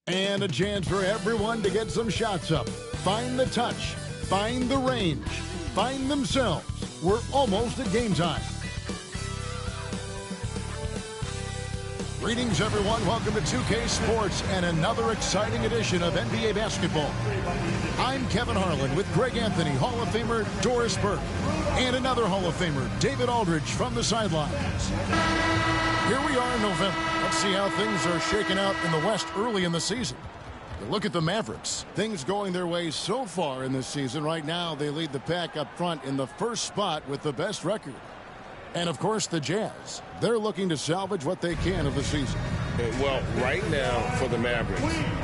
And a chance for everyone to get some shots up. Find the touch. Find the range. Find themselves. We're almost at game time. Greetings, everyone. Welcome to 2K Sports and another exciting edition of NBA basketball. I'm Kevin Harlan with Greg Anthony, Hall of Famer Doris Burke, and another Hall of Famer, David Aldridge, from the sidelines. Here we are in November. Let's see how things are shaking out in the West early in the season. You look at the Mavericks. Things going their way so far in this season. Right now, they lead the pack up front in the first spot with the best record. And, of course, the Jazz. They're looking to salvage what they can of the season. Well, right now for the Mavericks,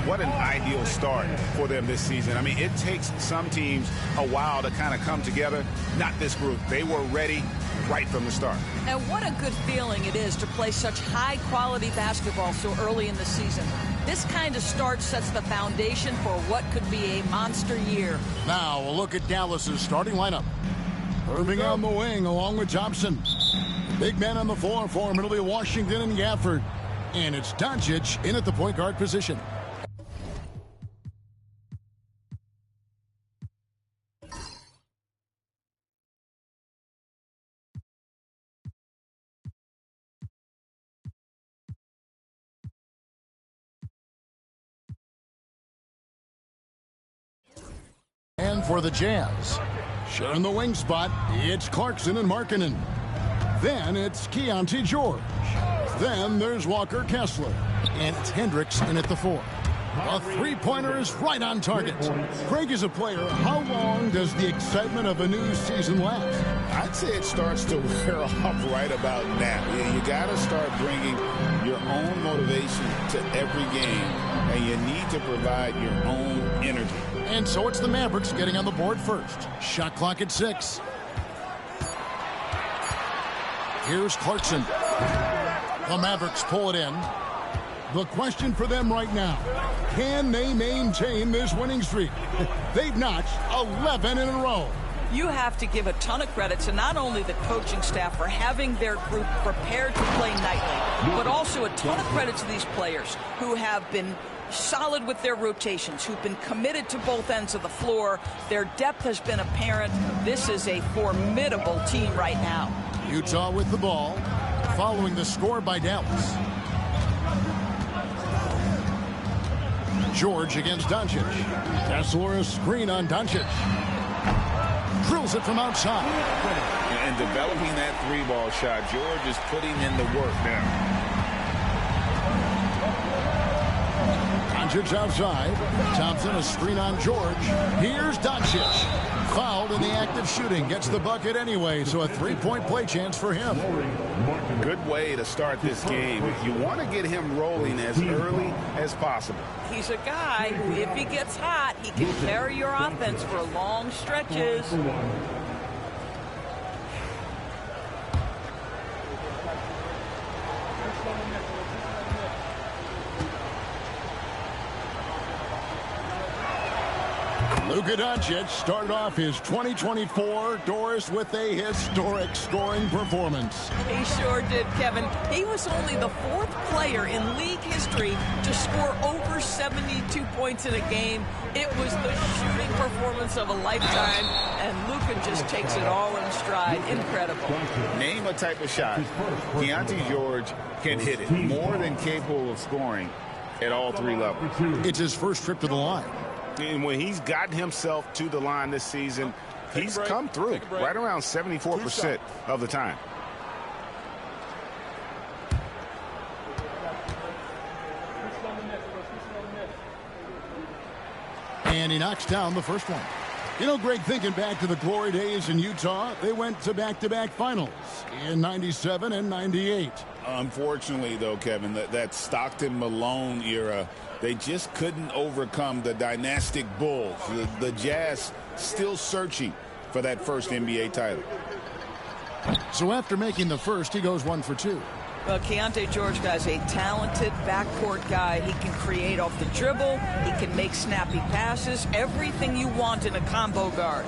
what an ideal start for them this season. I mean, it takes some teams a while to kind of come together. Not this group. They were ready right from the start. And what a good feeling it is to play such high-quality basketball so early in the season. This kind of start sets the foundation for what could be a monster year. Now, a look at Dallas's starting lineup. Irving on the wing along with Thompson. Big men on the floor for him. It'll be Washington and Gafford. And it's Doncic in at the point guard position. And for the Jazz, sharing the wing spot, it's Clarkson and Markkanen. Then it's Keontae George. Then there's Walker Kessler. And it's Hendricks in at the 4. A three-pointer is right on target. Craig is a player. How long does the excitement of a new season last? I'd say it starts to wear off right about now. You got to start bringing your own motivation to every game, and you need to provide your own energy. And so it's the Mavericks getting on the board first. Shot clock at 6. Here's Clarkson. The Mavericks pull it in. The question for them right now, can they maintain this winning streak? They've notched 11 in a row. You have to give a ton of credit to not only the coaching staff for having their group prepared to play nightly, but also a ton of credit to these players who have been solid with their rotations, who've been committed to both ends of the floor. Their depth has been apparent. This is a formidable team right now. Utah with the ball, following the score by Dallas. George against Doncic. Kessler a screen on Doncic. Drills it from outside. And developing that three-ball shot, George is putting in the work now. Doncic outside. Thompson a screen on George. Here's Doncic. Fouled in the act of shooting. Gets the bucket anyway, so a three-point play chance for him. Good way to start this game. You want to get him rolling as early as possible. He's a guy who, if he gets hot, he can carry your offense for long stretches. Luka Doncic started off his 2024 Doris with a historic scoring performance. He sure did, Kevin. He was only the 4th player in league history to score over 72 points in a game. It was the shooting performance of a lifetime, and Luka just takes it all in stride. Incredible. Name a type of shot. Keontae George can hit it. More than capable of scoring. at all three levels. It's his first trip to the line. And when he's gotten himself to the line this season, he's come through right around 74% of the time. And he knocks down the first one. You know, Greg, thinking back to the glory days in Utah, they went to back-to-back finals in 97 and 98. Unfortunately, though, Kevin, that Stockton-Malone era, they just couldn't overcome the dynastic Bulls. The Jazz still searching for that first NBA title. So after making the first, he goes 1 for 2. Well, Keontae George, guys, a talented backcourt guy. He can create off the dribble. He can make snappy passes. Everything you want in a combo guard.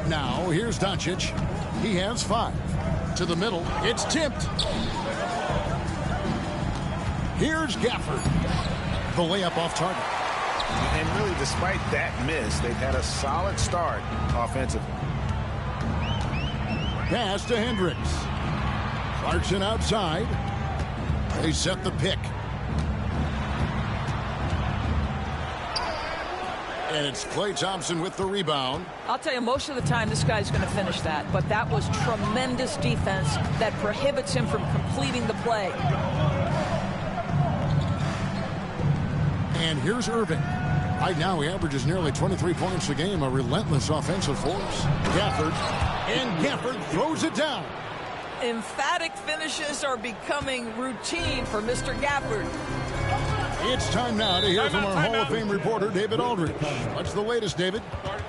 Now, here's Doncic. He has 5. To the middle. It's tipped. Here's Gafford. The layup off target. And really, despite that miss, they've had a solid start offensively. Pass to Hendricks. Clarkson outside. They set the pick. And it's Klay Thompson with the rebound. I'll tell you, most of the time this guy's going to finish that. But that was tremendous defense that prohibits him from completing the play. And here's Irving. Right now he averages nearly 23 points a game, a relentless offensive force. Gafford. And Gafford throws it down. Emphatic finishes are becoming routine for Mr. Gafford. It's time now to hear from our Hall of Fame reporter, David Aldridge. What's the latest, David?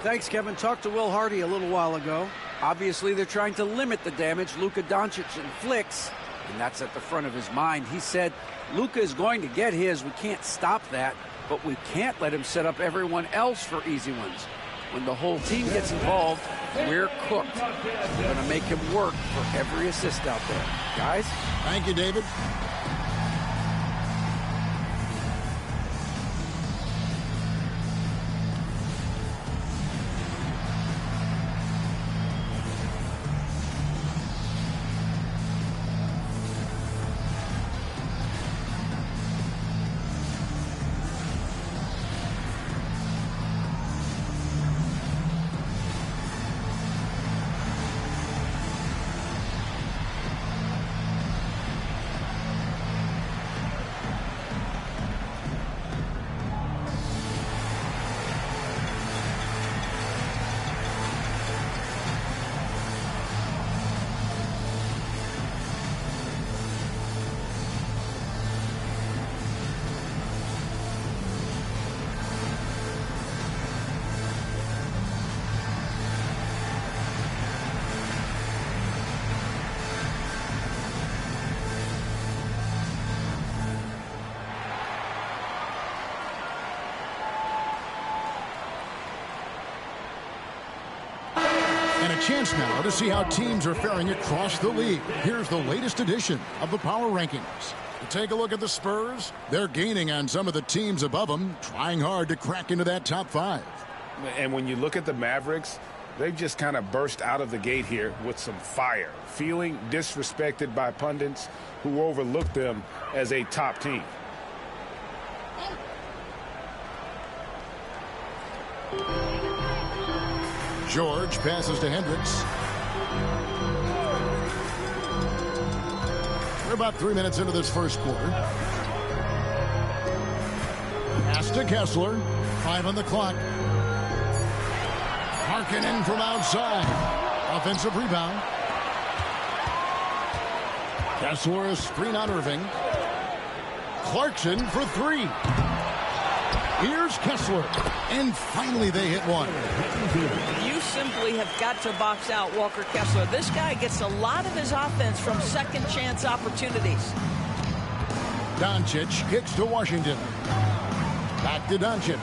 Thanks, Kevin. Talked to Will Hardy a little while ago. Obviously, they're trying to limit the damage Luka Doncic inflicts, and that's at the front of his mind. He said, Luka is going to get his. We can't stop that, but we can't let him set up everyone else for easy ones. When the whole team gets involved, we're cooked. We're going to make him work for every assist out there. Guys? Thank you, David. And a chance now to see how teams are faring across the league. Here's the latest edition of the Power Rankings. Take a look at the Spurs. They're gaining on some of the teams above them, trying hard to crack into that top 5. And when you look at the Mavericks, they've just kind of burst out of the gate here with some fire, feeling disrespected by pundits who overlook them as a top team. George passes to Hendricks. We're about 3 minutes into this first quarter. Pass to Kessler. 5 on the clock. Harkin from outside. Offensive rebound. Kessler, a screen on Irving. Clarkson for 3. Here's Kessler. And finally they hit one. You simply have got to box out Walker Kessler. This guy gets a lot of his offense from second chance opportunities. Doncic kicks to Washington. Back to Doncic.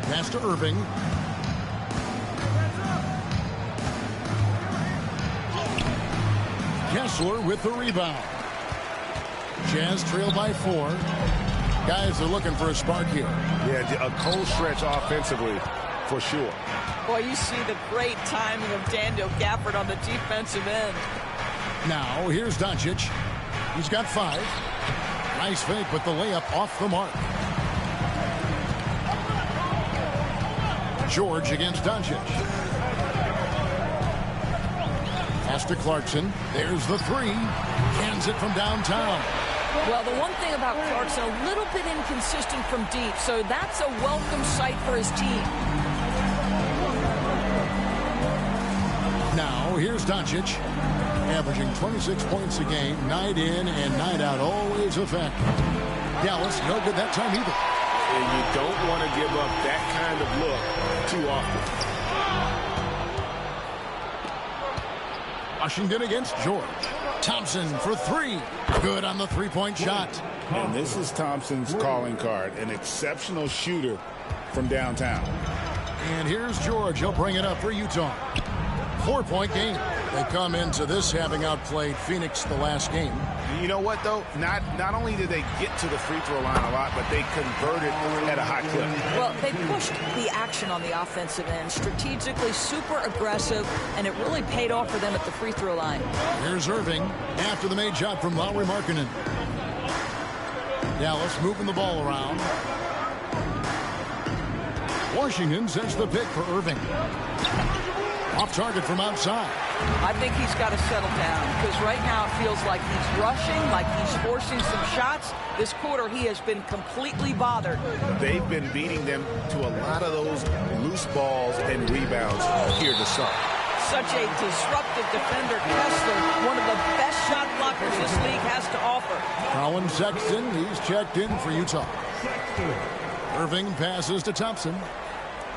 Pass to Irving. Kessler with the rebound. Jazz trail by 4. Guys are looking for a spark here. Yeah, a cold stretch offensively for sure. Boy, you see the great timing of Daniel Gafford on the defensive end. Now, here's Doncic. He's got 5. Nice fake, but the layup off the mark. George against Doncic. Pass to Clarkson. There's the 3. Cans it from downtown. Well, the one thing about Clarkson, a little bit inconsistent from deep, so that's a welcome sight for his team. Now, here's Doncic, averaging 26 points a game, night in and night out, always effective. Dallas, no good that time either. And you don't want to give up that kind of look too often. Washington against George. Thompson for 3. Good on the three-point shot. And this is Thompson's calling card, an exceptional shooter from downtown. And here's George. He'll bring it up for Utah. 4-point game. They come into this having outplayed Phoenix the last game. You know what, though? Not only did they get to the free throw line a lot, but they converted at a high clip. Well, they pushed the action on the offensive end, strategically super aggressive, and it really paid off for them at the free throw line. Here's Irving after the made shot from Lauri Markkanen. Dallas moving the ball around. Washington sends the pick for Irving. Off target from outside. I think he's got to settle down because right now it feels like he's rushing, like he's forcing some shots. This quarter he has been completely bothered. They've been beating them to a lot of those loose balls and rebounds here to start. Such a disruptive defender. Kessler, one of the best shot blockers this league has to offer. Colin Sexton, he's checked in for Utah. Irving passes to Thompson.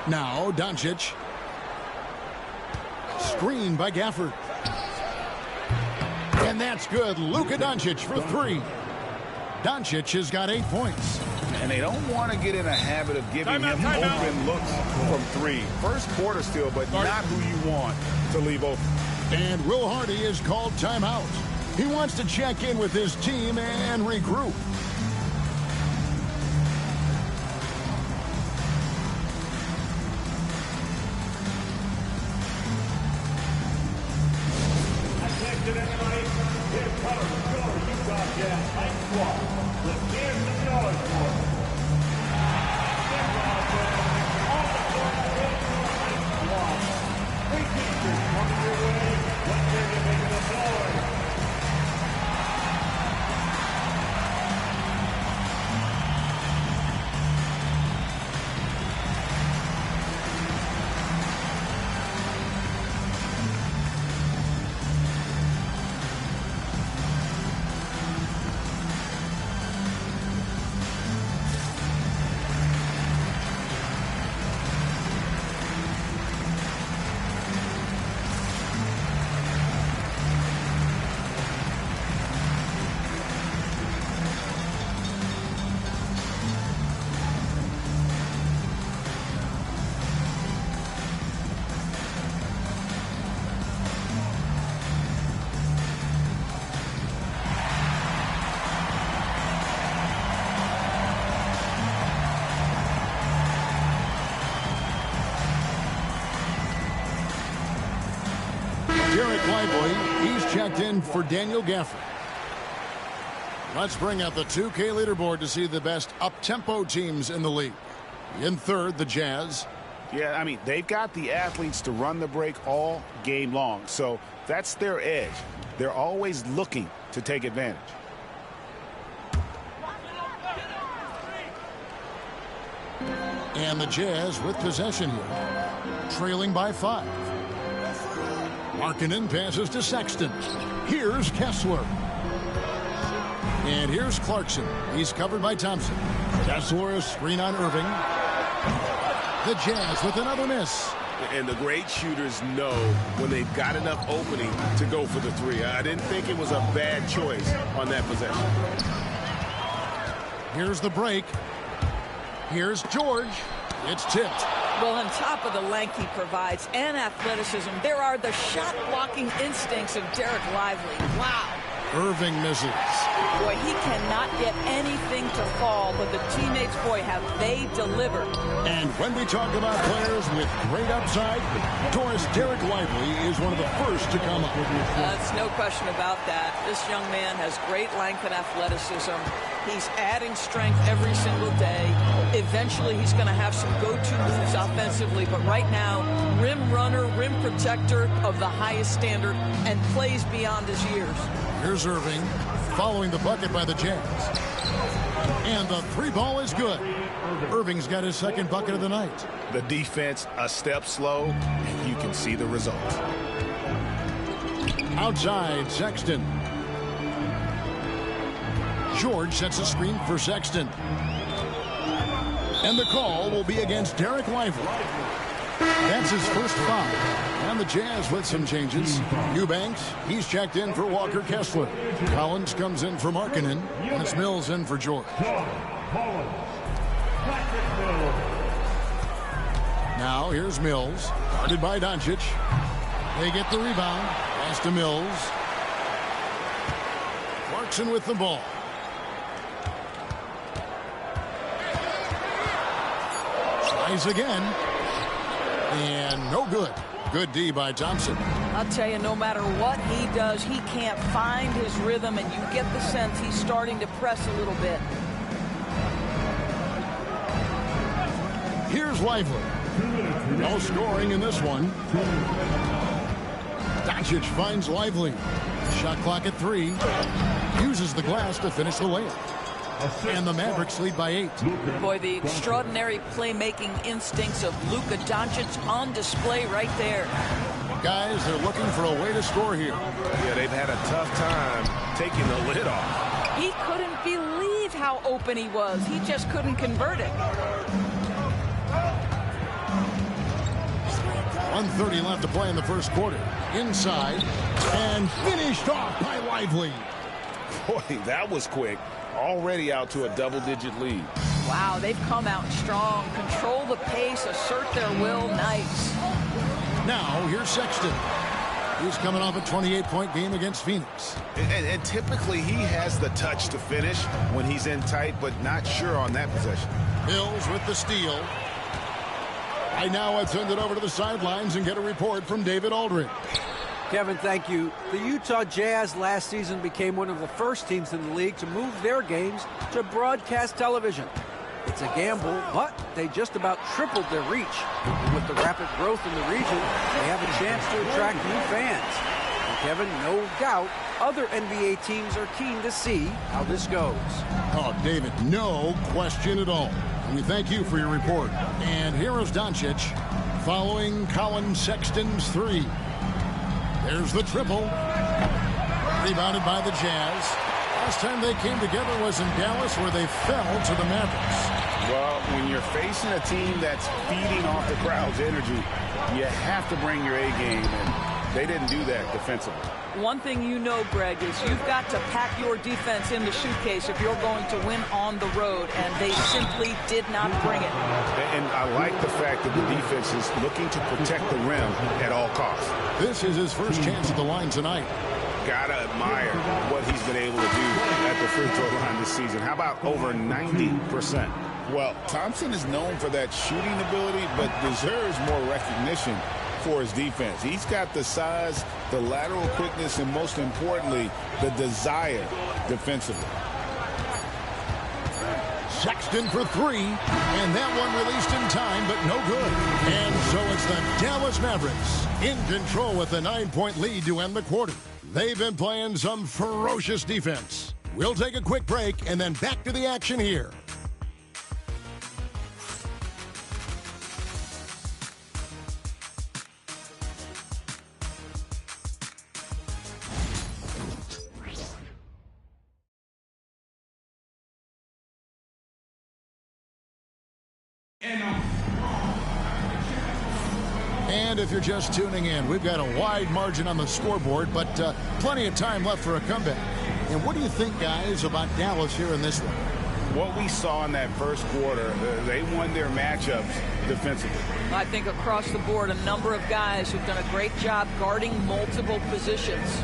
Now Doncic. Screen by Gafford. And that's good. Luka Doncic for 3. Doncic has got 8 points. And they don't want to get in a habit of giving him open looks from 3. First quarter still, but not who you want to leave open. And Will Hardy is called timeout. He wants to check in with his team and regroup. Derek Lively, he's checked in for Daniel Gafford. Let's bring out the 2K leaderboard to see the best up-tempo teams in the league. In third, the Jazz. Yeah, I mean, they've got the athletes to run the break all game long, so that's their edge. They're always looking to take advantage. And the Jazz with possession here, trailing by 5. Markkanen passes to Sexton. Here's Kessler. And here's Clarkson. He's covered by Thompson. Kessler, a screen on Irving. The Jazz with another miss. And the great shooters know when they've got enough opening to go for the 3. I didn't think it was a bad choice on that possession. Here's the break. Here's George. It's tipped. Well, on top of the length he provides and athleticism, there are the shot-blocking instincts of Derek Lively. Wow. Irving misses. Boy, he cannot get anything to fall, but the teammates, boy, have they delivered. And when we talk about players with great upside, Doris, Derek Lively is one of the first to come up. That's no question about that. This young man has great length and athleticism. He's adding strength every single day. Eventually, he's going to have some go-to moves offensively, but right now, rim runner, rim protector of the highest standard, and plays beyond his years. Here's Irving following the bucket by the Jazz. And the three ball is good. Irving's got his second bucket of the night. The defense a step slow, and you can see the result. Outside, Sexton. George sets a screen for Sexton. And the call will be against Derek Lively. That's his first foul. And the Jazz with some changes. Eubanks, he's checked in for Walker Kessler. Collins comes in for Markkanen. And it's Mills in for George. Now here's Mills. Guarded by Doncic. They get the rebound. Pass to Mills. Clarkson with the ball. Tries again. And no good. Good D by Thompson. I'll tell you, no matter what he does, he can't find his rhythm, and you get the sense he's starting to press a little bit. Here's Lively. No scoring in this one. Doncic finds Lively. Shot clock at 3. Uses the glass to finish the layup. And the Mavericks lead by 8. Boy, the extraordinary playmaking instincts of Luka Doncic on display right there. Guys, they're looking for a way to score here. Yeah, they've had a tough time taking the lid off. He couldn't believe how open he was. He just couldn't convert it. 1:30 left to play in the first quarter. Inside. And finished off by Lively. Boy, that was quick. Already out to a double-digit lead. Wow, they've come out strong. Control the pace, assert their will. Nice. Now, here's Sexton. He's coming off a 28-point game against Phoenix. And typically, he has the touch to finish when he's in tight, but not sure on that possession. Mills with the steal. Right now, I'd send it over to the sidelines and get a report from David Aldridge. Kevin, thank you. The Utah Jazz last season became one of the first teams in the league to move their games to broadcast television. It's a gamble, but they just about tripled their reach. And with the rapid growth in the region, they have a chance to attract new fans. And Kevin, no doubt, other NBA teams are keen to see how this goes. Oh, David, no question at all. And we thank you for your report. And here is Doncic following Colin Sexton's 3. There's the triple. Rebounded by the Jazz. Last time they came together was in Dallas, where they fell to the Mavericks. Well, when you're facing a team that's feeding off the crowd's energy, you have to bring your A game, and they didn't do that defensively. One thing you know, Greg, is you've got to pack your defense in the suitcase if you're going to win on the road, and they simply did not bring it. And I like the fact that the defense is looking to protect the rim at all costs. This is his first chance at the line tonight. Gotta admire what he's been able to do at the free throw line this season. How about over 90%? Well, Thompson is known for that shooting ability, but deserves more recognition for his defense. He's got the size, the lateral quickness, and most importantly, the desire defensively. Sexton for 3, and that one released in time, but no good. And so it's the Dallas Mavericks in control with a 9-point lead to end the quarter. They've been playing some ferocious defense. We'll take a quick break and then back to the action here. And if you're just tuning in, we've got a wide margin on the scoreboard, but plenty of time left for a comeback. And what do you think, guys, about Dallas here in this one? What we saw in that first quarter, they won their matchups defensively. I think across the board, a number of guys who've done a great job guarding multiple positions.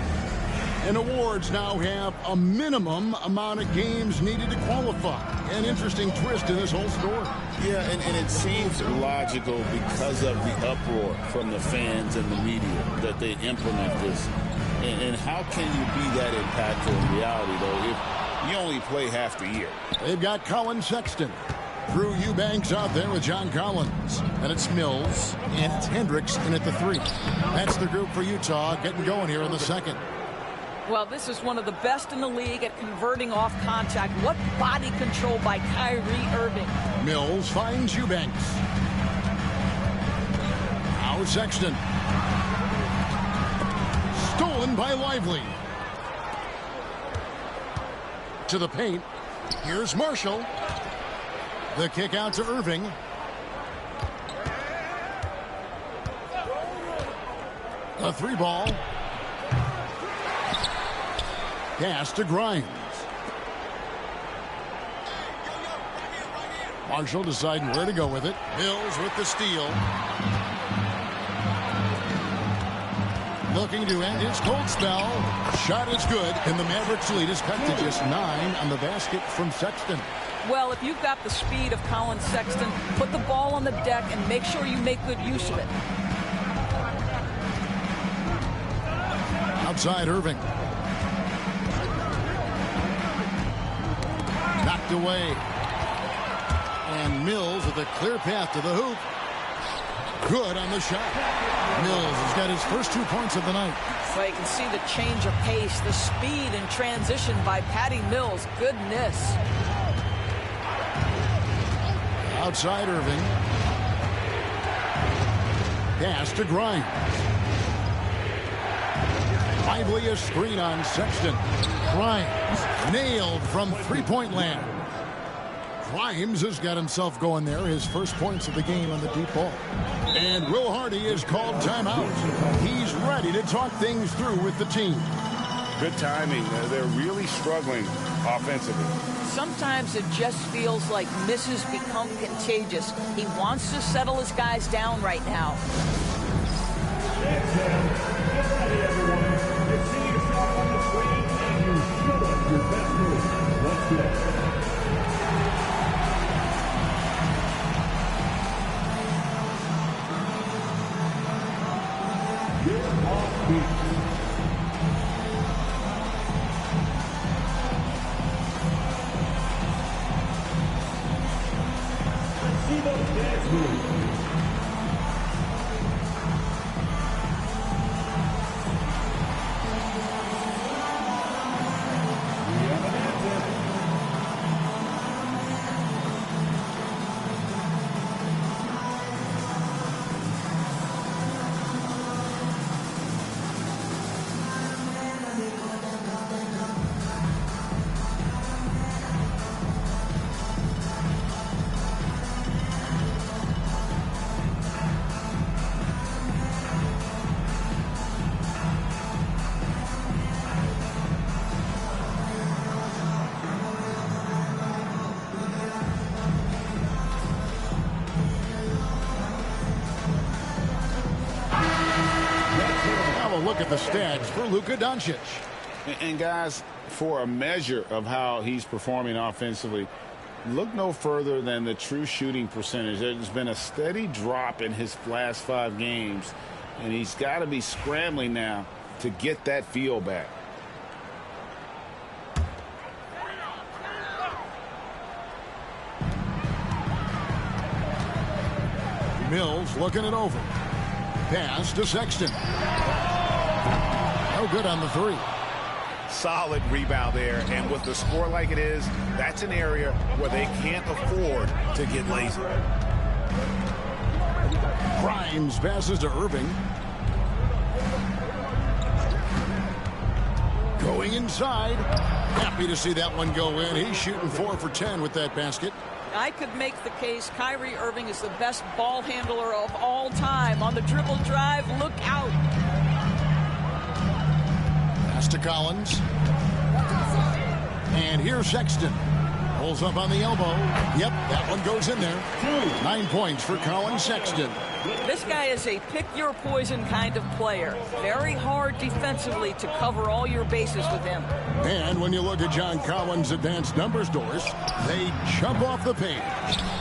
And awards now have a minimum amount of games needed to qualify. An interesting twist in this whole story. Yeah, and it seems logical because of the uproar from the fans and the media that they implement this. And how can you be that impactful in reality, though, if you only play half the year? They've got Colin Sexton. Drew Eubanks out there with John Collins. And it's Mills, and it's Hendricks in at the 3. That's the group for Utah getting going here in the second. Well, this is one of the best in the league at converting off contact. What body control by Kyrie Irving. Mills finds Eubanks. Now Sexton. Stolen by Lively. To the paint. Here's Marshall. The kick out to Irving. A 3-ball. Pass to Grimes. Marshall deciding where to go with it. Mills with the steal. Looking to end his cold spell. Shot is good, and the Mavericks lead is cut to just 9 on the basket from Sexton. Well, if you've got the speed of Colin Sexton, put the ball on the deck and make sure you make good use of it. Outside Irving. Knocked away. And Mills with a clear path to the hoop. Good on the shot. Mills has got his first 2 points of the night. So you can see the change of pace, the speed and transition by Patty Mills. Goodness. Outside Irving. Pass to Grimes. Lively a screen on Sexton. Grimes nailed from three-point land. Grimes has got himself going there. His first points of the game on the deep ball. And Will Hardy has called timeout. He's ready to talk things through with the team. Good timing. They're really struggling offensively. Sometimes it just feels like misses become contagious. He wants to settle his guys down right now. Look at the stats for Luka Doncic. And guys, for a measure of how he's performing offensively, look no further than the true shooting percentage. There's been a steady drop in his last 5 games, and he's got to be scrambling now to get that feel back. Mills looking it over. Pass to Sexton. No good on the 3. Solid rebound there, and with the score like it is, that's an area where they can't afford to get lazy. Grimes passes to Irving. Going inside. Happy to see that one go in. He's shooting 4 for 10 with that basket. I could make the case Kyrie Irving is the best ball handler of all time. On the dribble drive, look out. Pass to Collins. And here's Sexton. Rolls up on the elbow. Yep, that one goes in there. 9 points for Colin Sexton. This guy is a pick-your-poison kind of player. Very hard defensively to cover all your bases with him. And when you look at John Collins' advanced numbers, Doris, they jump off the page.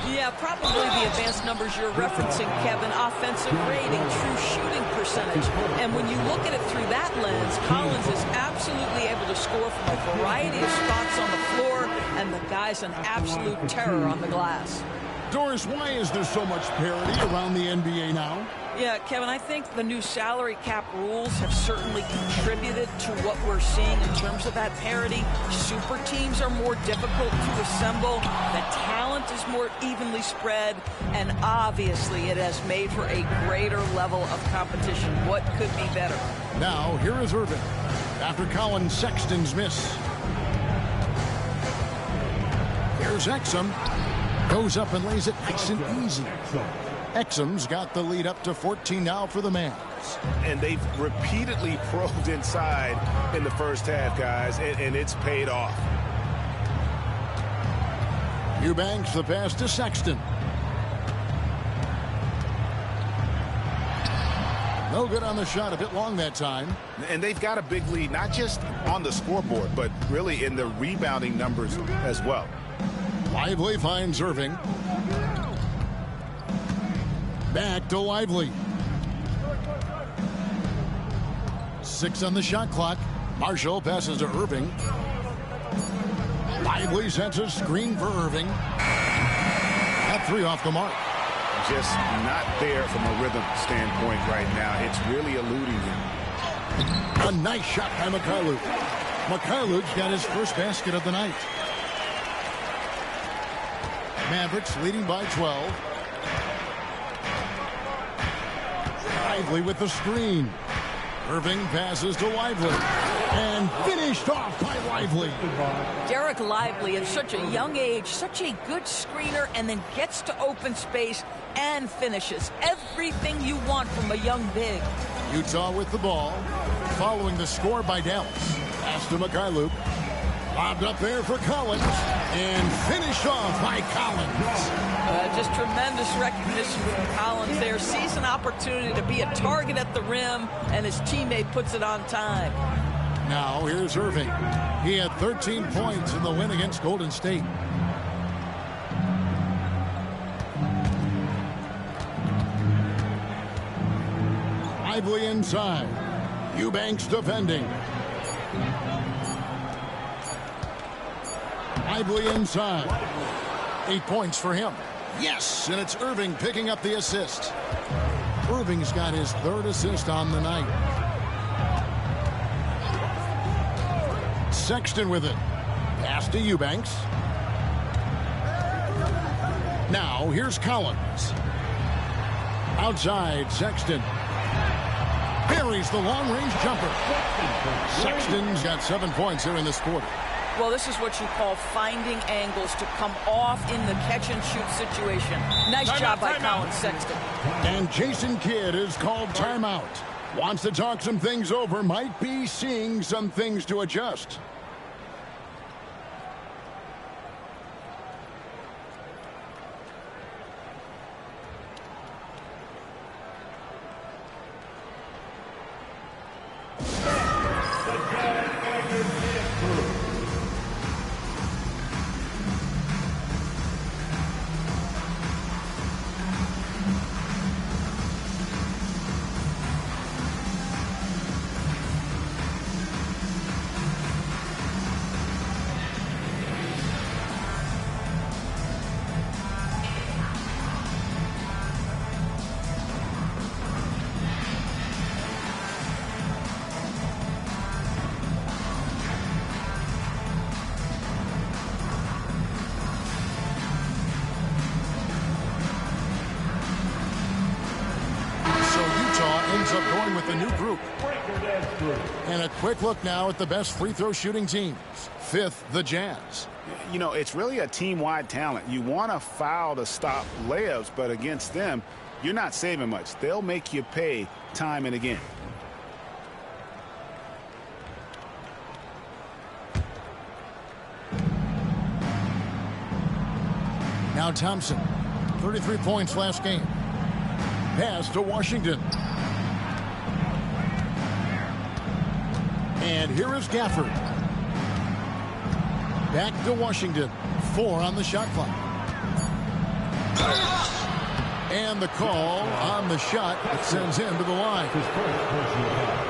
Yeah, probably the advanced numbers you're referencing, Kevin. Offensive rating, true shooting percentage. And when you look at it through that lens, Collins is absolutely able to score from a variety of spots on the floor, and the guy's an absolute terror on the glass. Doris, why is there so much parity around the NBA now? Yeah, Kevin, I think the new salary cap rules have certainly contributed to what we're seeing in terms of that parity. Super teams are more difficult to assemble. The talent is more evenly spread. And obviously, it has made for a greater level of competition. What could be better? Now, here is Irving after Colin Sexton's miss. Here's Exum. Goes up and lays it nice and easy. Exum's got the lead up to 14 now for the Mavs. And they've repeatedly probed inside in the first half, guys, and it's paid off. Eubanks the pass to Sexton. No good on the shot, a bit long that time. And they've got a big lead, not just on the scoreboard, but really in the rebounding numbers as well. Lively finds Irving. Back to Lively. 6 on the shot clock. Marshall passes to Irving. Lively sets a screen for Irving. That 3 off the mark. Just not there from a rhythm standpoint right now. It's really eluding him. A nice shot by Mikhailuk. Mikhailuk's got his first basket of the night. Mavericks leading by 12. Lively with the screen. Irving passes to Lively. And finished off by Lively. Derek Lively at such a young age, such a good screener, and then gets to open space and finishes. Everything you want from a young big. Utah with the ball. Following the score by Dallas. Pass to Mikhailuk. Lobbed up there for Collins. And finished off by Collins. Just tremendous recognition from Collins there. Sees an opportunity to be a target at the rim, and his teammate puts it on time. Now here's Irving. He had 13 points in the win against Golden State. Lively inside. Eubanks defending. Lively inside. 8 points for him. Yes, and it's Irving picking up the assist. Irving's got his 3rd assist on the night. Sexton with it. Pass to Eubanks. Now here's Collins. Outside, Sexton. Buries the long-range jumper. Sexton's got 7 points here in this quarter. Well, this is what you call finding angles to come off in the catch-and-shoot situation. Nice job by Colin Sexton. And Jason Kidd is called timeout. Wants to talk some things over. Might be seeing some things to adjust. Up going with the new group. And a quick look now at the best free throw shooting teams. 5th, the Jazz. You know, it's really a team-wide talent. You want to foul to stop layups, but against them, you're not saving much. They'll make you pay time and again. Now Thompson, 33 points last game. Pass to Washington. And here is Gafford. Back to Washington. 4 on the shot clock. And the call on the shot that sends him to the line.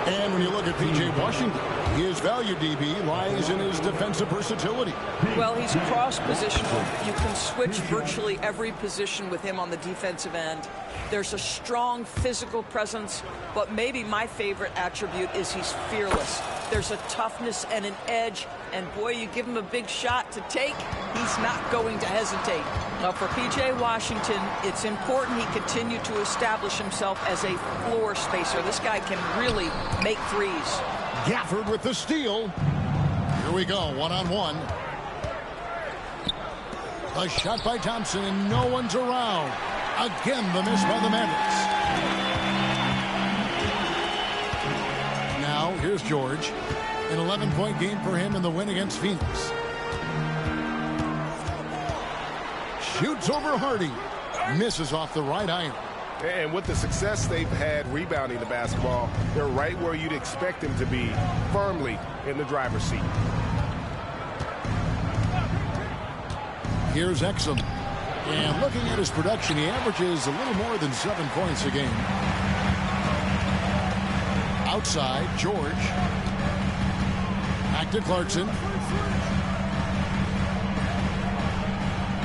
And when you look at P.J. Washington, his value, DB, lies in his defensive versatility. Well, he's cross-positional. You can switch virtually every position with him on the defensive end. There's a strong physical presence, but maybe my favorite attribute is he's fearless. There's a toughness and an edge, and boy, you give him a big shot to take, he's not going to hesitate. Now, for P.J. Washington, it's important he continue to establish himself as a floor spacer. This guy can really make threes. Gafford with the steal. Here we go, one-on-one. A shot by Thompson, and no one's around. Again, the miss by the Mavericks. Now, here's George. An 11-point game for him in the win against Phoenix. Shoots over Hardy. Misses off the right iron. And with the success they've had rebounding the basketball, they're right where you'd expect them to be, firmly in the driver's seat. Here's Exum. And looking at his production, he averages a little more than 7 points a game. Outside, George. Back to Clarkson.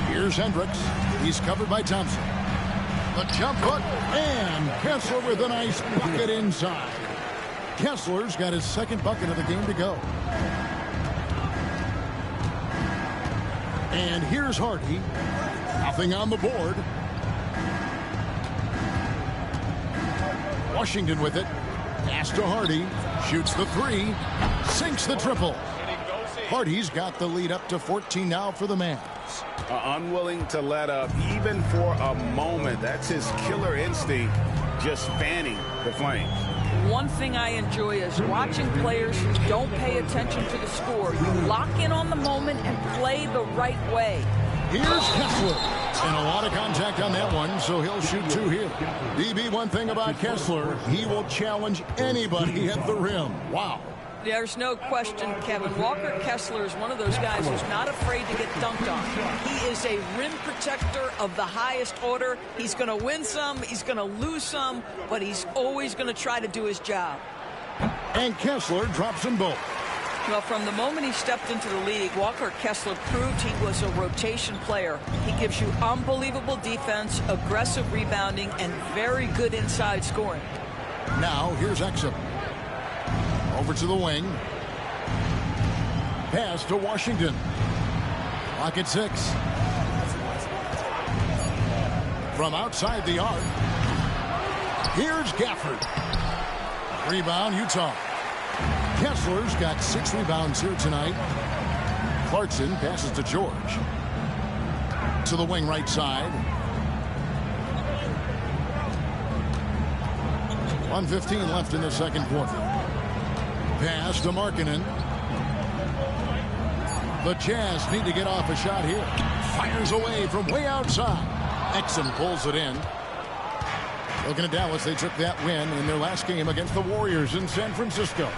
Here's Hendricks. He's covered by Thompson. The jump hook, and Kessler with a nice bucket inside. Kessler's got his second bucket of the game to go. And here's Hardy. Nothing on the board. Washington with it. Pass to Hardy. Shoots the three. Sinks the triple. Hardy's got the lead up to 14 now for the Mavs. Unwilling to let up even for a moment. That's his killer instinct, just fanning the flames. One thing I enjoy is watching players who don't pay attention to the score. You lock in on the moment and play the right way. Here's Kessler. And a lot of contact on that one, so he'll shoot 2 here. DB, one thing about Kessler, he will challenge anybody at the rim. Wow. There's no question, Kevin. Walker Kessler is one of those guys who's not afraid to get dunked on. He is a rim protector of the highest order. He's going to win some, he's going to lose some, but he's always going to try to do his job. And Kessler drops them both. Well, from the moment he stepped into the league, Walker Kessler proved he was a rotation player. He gives you unbelievable defense, aggressive rebounding, and very good inside scoring. Now, here's Exum. Over to the wing. Pass to Washington. Clock at 6. From outside the arc. Here's Gafford. Rebound, Utah. Kessler's got 6 rebounds here tonight. Clarkson passes to George. To the wing right side. 1:15 left in the second quarter. Pass to Markkanen. The Jazz need to get off a shot here. Fires away from way outside. Exum pulls it in. Looking at Dallas, they took that win in their last game against the Warriors in San Francisco.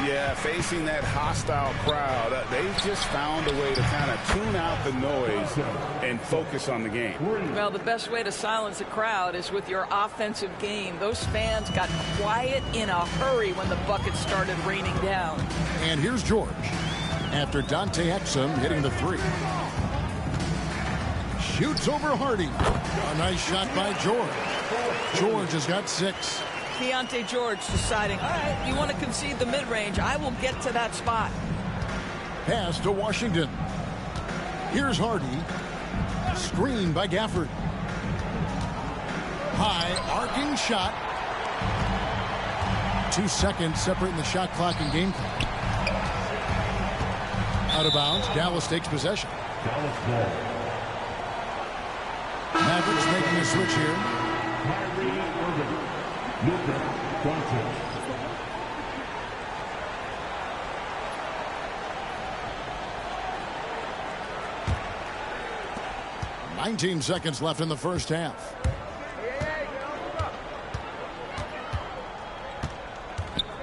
Yeah, facing that hostile crowd, they've just found a way to kind of tune out the noise and focus on the game. Well, the best way to silence a crowd is with your offensive game. Those fans got quiet in a hurry when the buckets started raining down. And here's George after Dante Exum hitting the 3. Shoots over Hardy. A nice shot by George. George has got 6. Keontae George deciding, all right, you want to concede the mid-range, I will get to that spot. Pass to Washington. Here's Hardy. Screen by Gafford. High arcing shot. 2 seconds separating the shot clock and game clock. Out of bounds. Dallas takes possession. Mavericks making a switch here. 19 seconds left in the first half.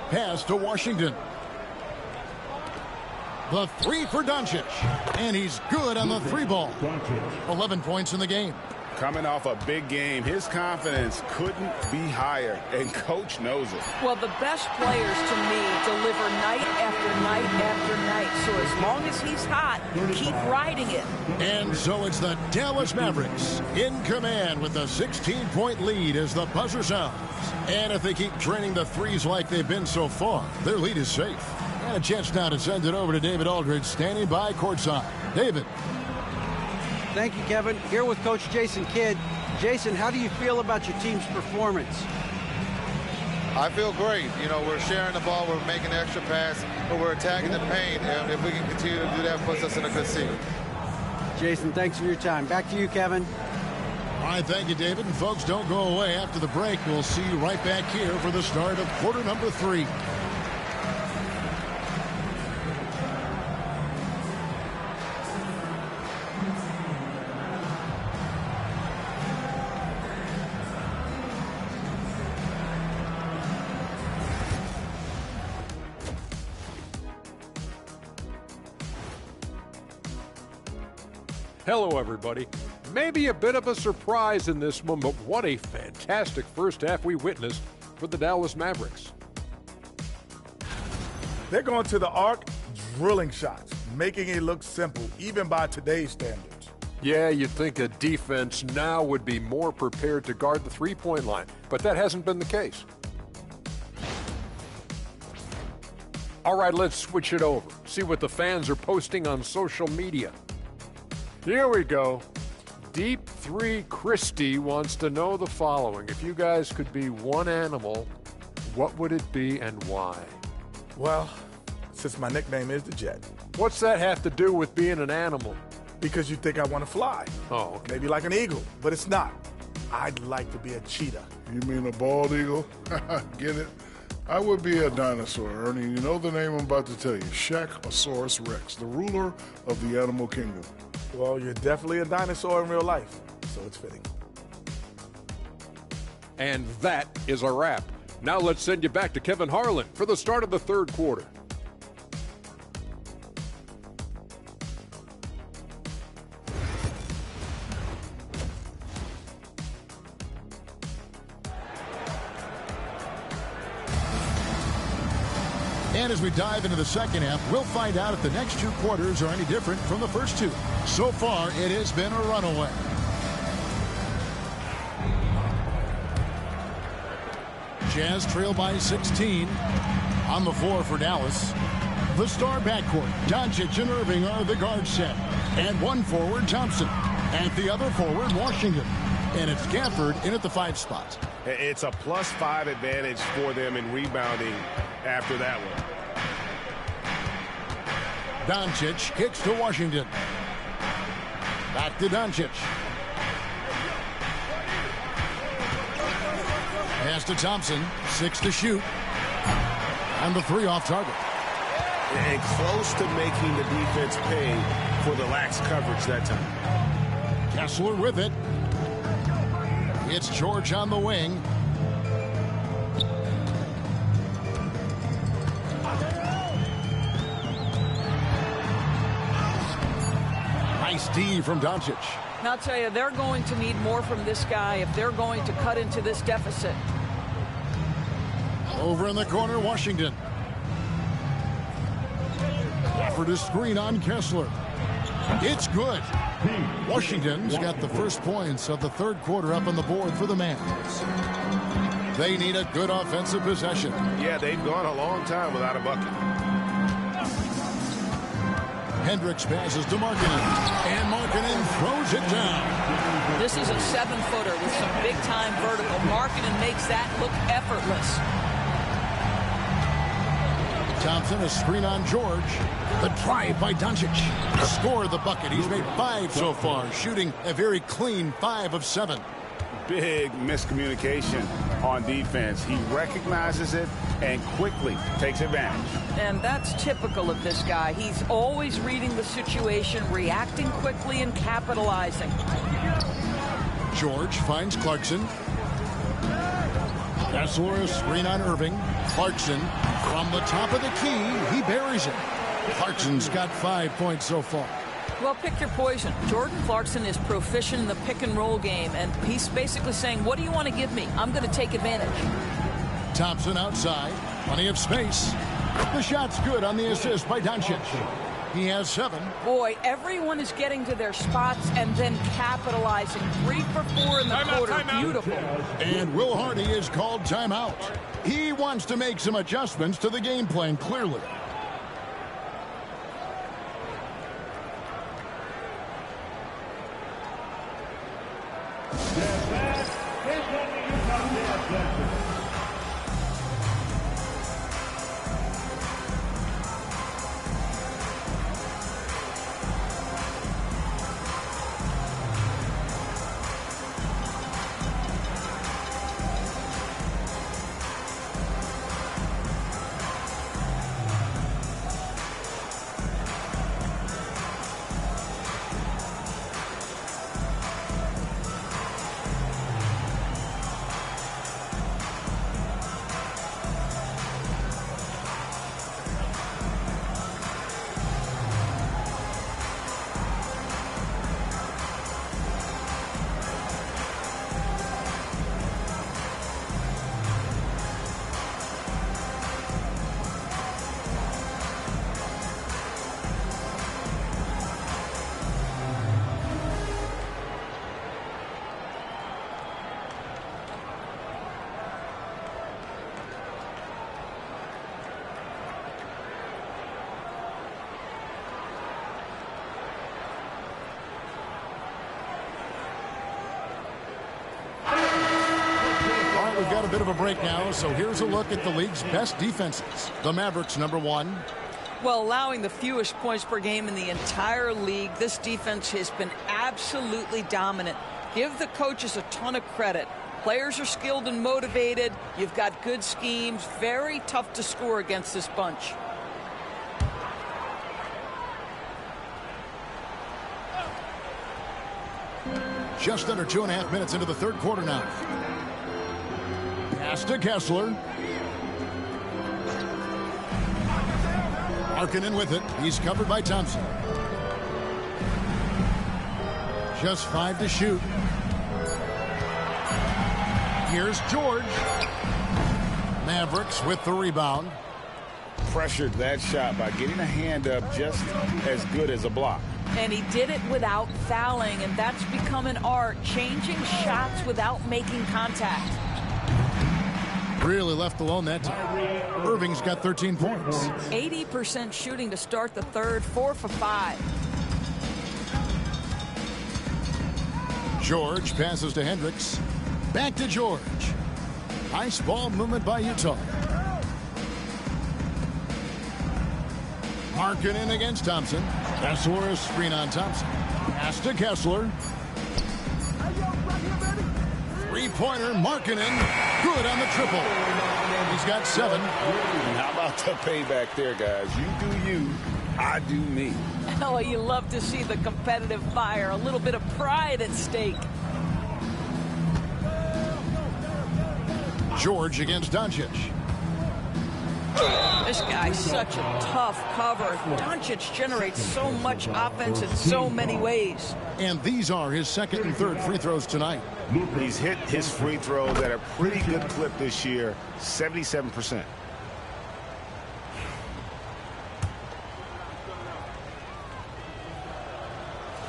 Pass to Washington. The three for Doncic. And he's good on the three ball. 11 points in the game. Coming off a big game, his confidence couldn't be higher, and coach knows it. Well, the best players, to me, deliver night after night after night. So as long as he's hot, keep riding it. And so it's the Dallas Mavericks in command with a 16-point lead as the buzzer sounds. And if they keep draining the threes like they've been so far, their lead is safe. And a chance now to send it over to David Aldridge, standing by courtside. David. Thank you, Kevin. Here with Coach Jason Kidd. Jason, how do you feel about your team's performance? I feel great. You know, we're sharing the ball, we're making the extra pass, but we're attacking the paint. And if we can continue to do that, it puts us in a good seat. Jason, thanks for your time. Back to you, Kevin. All right, thank you, David. And folks, don't go away. After the break, we'll see you right back here for the start of quarter number 3. Hello, everybody. Maybe a bit of a surprise in this one, but what a fantastic first half we witnessed for the Dallas Mavericks. They're going to the arc, drilling shots, making it look simple, even by today's standards. Yeah, you'd think a defense now would be more prepared to guard the three-point line, but that hasn't been the case. All right, let's switch it over. See what the fans are posting on social media. Here we go. Deep 3 Christie wants to know the following. If you guys could be one animal, what would it be and why? Well, since my nickname is the Jet. What's that have to do with being an animal? Because you think I want to fly. Oh, okay. Maybe like an eagle, but it's not. I'd like to be a cheetah. You mean a bald eagle? Get it? I would be a dinosaur, Ernie. You know the name I'm about to tell you. Shaqosaurus Rex, the ruler of the animal kingdom. Well, you're definitely a dinosaur in real life, so it's fitting. And that is a wrap. Now let's send you back to Kevin Harlan for the start of the third quarter. And as we dive into the second half, we'll find out if the next 2 quarters are any different from the first 2. So far, it has been a runaway. Jazz trail by 16 on the floor for Dallas. The star backcourt, Doncic and Irving are the guard set. And one forward, Thompson. At the other forward, Washington. And it's Gafford in at the 5 spot. It's a +5 advantage for them in rebounding after that one. Doncic kicks to Washington. Back to Doncic. Pass to Thompson. 6 to shoot. And the 3 off target. And close to making the defense pay for the lax coverage that time. Kessler with it. It's George on the wing. Nice D from Doncic. And I'll tell you, they're going to need more from this guy if they're going to cut into this deficit. Over in the corner, Washington. Offered a screen on Kessler. It's good. Washington's got the first points of the third quarter up on the board for the Mavs. They need a good offensive possession. Yeah, they've gone a long time without a bucket. Hendricks passes to Markkanen. And Markkanen throws it down. This is a 7-footer with some big-time vertical. Markkanen makes that look effortless. Thompson, a screen on George. The drive by Doncic. Score the bucket. He's made 5 so far, shooting a very clean 5 of 7. Big miscommunication on defense. He recognizes it and quickly takes advantage. And that's typical of this guy. He's always reading the situation, reacting quickly, and capitalizing. George finds Clarkson. Kessler, screen on Irving. Clarkson from the top of the key. He buries it. Clarkson's got 5 points so far. Well, pick your poison. Jordan Clarkson is proficient in the pick and roll game, and he's basically saying, what do you want to give me? I'm going to take advantage. Thompson outside. Plenty of space. The shot's good on the assist by Doncic. He has 7. Boy, everyone is getting to their spots and then capitalizing. 3 for 4 in the quarter. Beautiful. And Will Hardy is called timeout. He wants to make some adjustments to the game plan, clearly. We've got a bit of a break now, so here's a look at the league's best defenses. The Mavericks, number 1. Well, allowing the fewest points per game in the entire league, this defense has been absolutely dominant. Give the coaches a ton of credit. Players are skilled and motivated. You've got good schemes. Very tough to score against this bunch. Just under 2.5 minutes into the third quarter now. Pass to Kessler. Markkanen with it. He's covered by Thompson. Just 5 to shoot. Here's George. Mavericks with the rebound. Pressured that shot by getting a hand up just as good as a block. And he did it without fouling, and that's become an art, changing shots without making contact. Really left alone that time. Irving's got 13 points. 80% shooting to start the third, 4 for 5. George passes to Hendricks. Back to George. Nice ball movement by Utah. Markkanen against Thompson. Kessler, screen on Thompson. Pass to Kessler. Three-pointer, Markkanen. Good on the triple. He's got 7. And how about the payback there, guys? You do you, I do me. Oh, you love to see the competitive fire. A little bit of pride at stake. George against Doncic. This guy's such a tough cover. Doncic generates so much offense in so many ways. And these are his second and third free throws tonight. He's hit his free throws at a pretty good clip this year, 77%.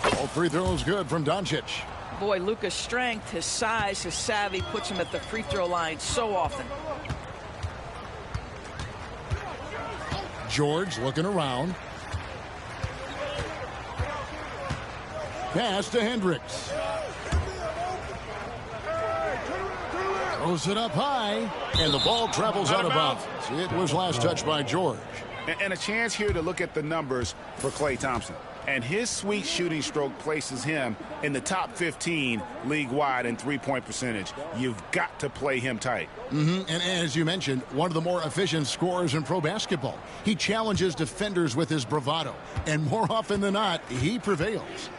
All free throws good from Doncic. Boy, Luka's strength, his size, his savvy puts him at the free throw line so often. George looking around. Pass to Hendricks. Throws it up high, and the ball travels out of bounds. It was last touched by George. And a chance here to look at the numbers for Klay Thompson. and his sweet shooting stroke places him in the top 15 league-wide in three-point percentage. You've got to play him tight. And as you mentioned, one of the more efficient scorers in pro basketball. He challenges defenders with his bravado, and more often than not, he prevails.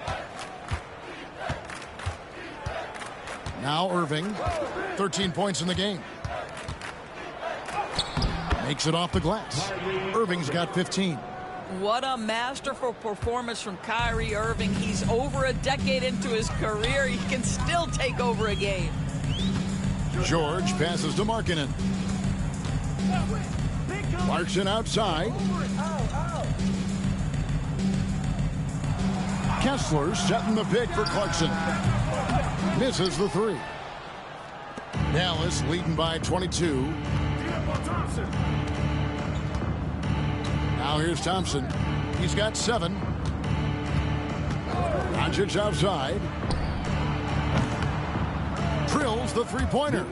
Now Irving, 13 points in the game. Makes it off the glass. Irving's got 15. What a masterful performance from Kyrie Irving. He's over a decade into his career. He can still take over a game. George passes to Markkanen. Clarkson outside. Kessler setting the pick for Clarkson. Misses the three. Dallas leading by 22. Now here's Thompson. He's got 7. Doncic outside. Drills the three-pointer.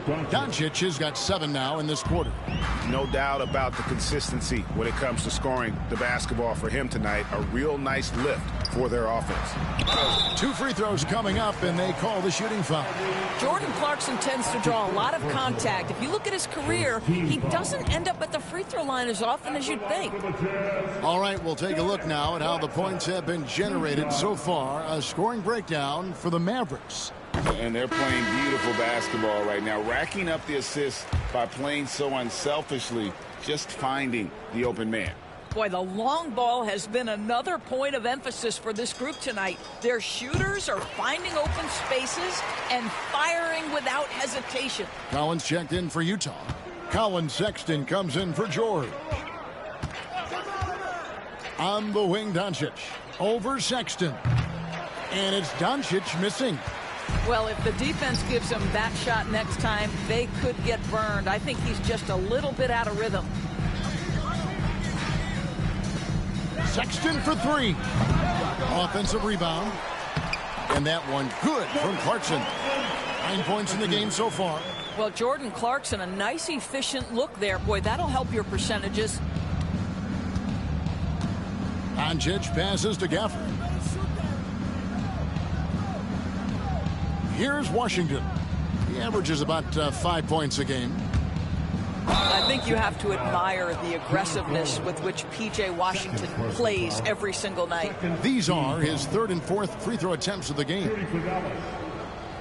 Doncic has got 7 now in this quarter. No doubt about the consistency when it comes to scoring the basketball for him tonight. A real nice lift for their offense. 2 free throws coming up, and they call the shooting foul. Jordan Clarkson tends to draw a lot of contact. If you look at his career, he doesn't end up at the free throw line as often as you'd think. All right, we'll take a look now at how the points have been generated so far. A scoring breakdown for the Mavericks. And they're playing beautiful basketball right now, racking up the assists by playing so unselfishly, just finding the open man. Boy, the long ball has been another point of emphasis for this group tonight. Their shooters are finding open spaces and firing without hesitation. Collins checked in for Utah. Colin Sexton comes in for George. On the wing, Doncic. Over Sexton. And it's Doncic missing. Well, if the defense gives him that shot next time, they could get burned. I think he's just a little bit out of rhythm. Sexton for 3. Offensive rebound. And that one good from Clarkson. 9 points in the game so far. Well, Jordan Clarkson, a nice, efficient look there. Boy, that'll help your percentages. Doncic passes to Gafford. Here's Washington. He averages about 5 points a game. I think you have to admire the aggressiveness with which P.J. Washington plays every single night. These are his 3rd and 4th free throw attempts of the game.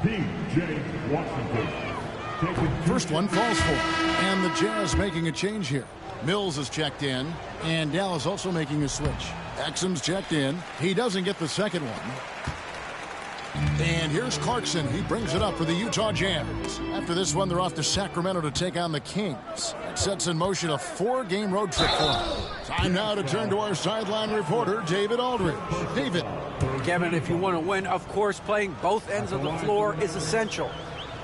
P.J. Washington. First one falls for him. And the Jazz making a change here. Mills is checked in, and Dallas also making a switch. Exum's checked in. He doesn't get the second one. And here's Clarkson. He brings it up for the Utah Jazz. After this one, they're off to Sacramento to take on the Kings. That sets in motion a 4-game road trip for them. Time now to turn to our sideline reporter, David Aldridge. David. Kevin, if you want to win, of course, playing both ends of the floor is essential.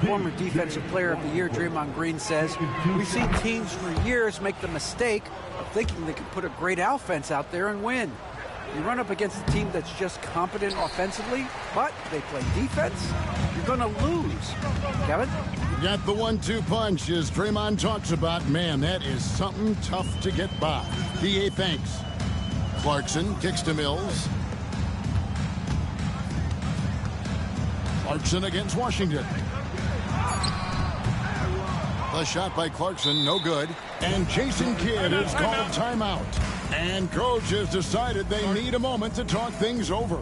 Former Defensive Player of the Year Draymond Green says, we've seen teams for years make the mistake of thinking they can put a great offense out there and win. You run up against a team that's just competent offensively, but they play defense, you're going to lose. Kevin? Got the 1-2 punch as Draymond talks about. Man, that is something tough to get by. D.A. thanks. Clarkson kicks to Mills. Clarkson against Washington. The shot by Clarkson, no good. And Jason Kidd is called timeout. And coach has decided they need a moment to talk things over.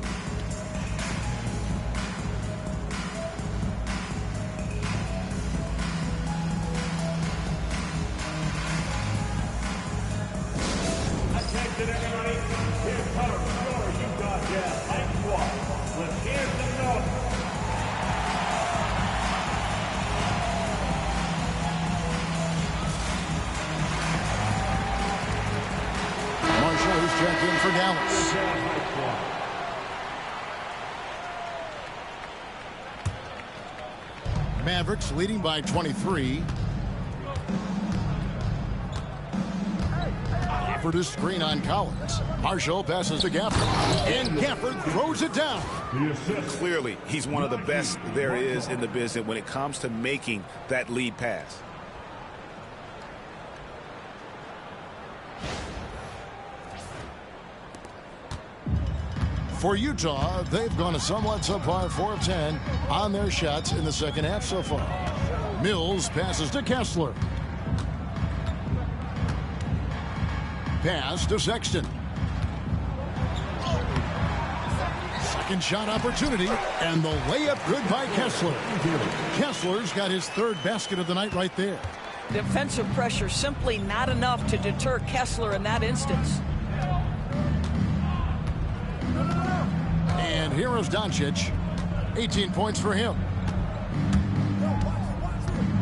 Attention, everybody. Here's Hunter, your Utah Jazz high squad. Let's hear some noise. Who's checked in for Dallas. Mavericks leading by 23. Gafford is screen on Collins. Marshall passes to Gafford. And Gafford throws it down. Clearly, he's one of the best there is in the business when it comes to making that lead pass. For Utah, they've gone a somewhat subpar 4 of 10 on their shots in the second half so far. Mills passes to Kessler. Pass to Sexton. Second shot opportunity, and the layup good by Kessler. Kessler's got his third basket of the night right there. Defensive pressure simply not enough to deter Kessler in that instance. And here is Doncic. 18 points for him.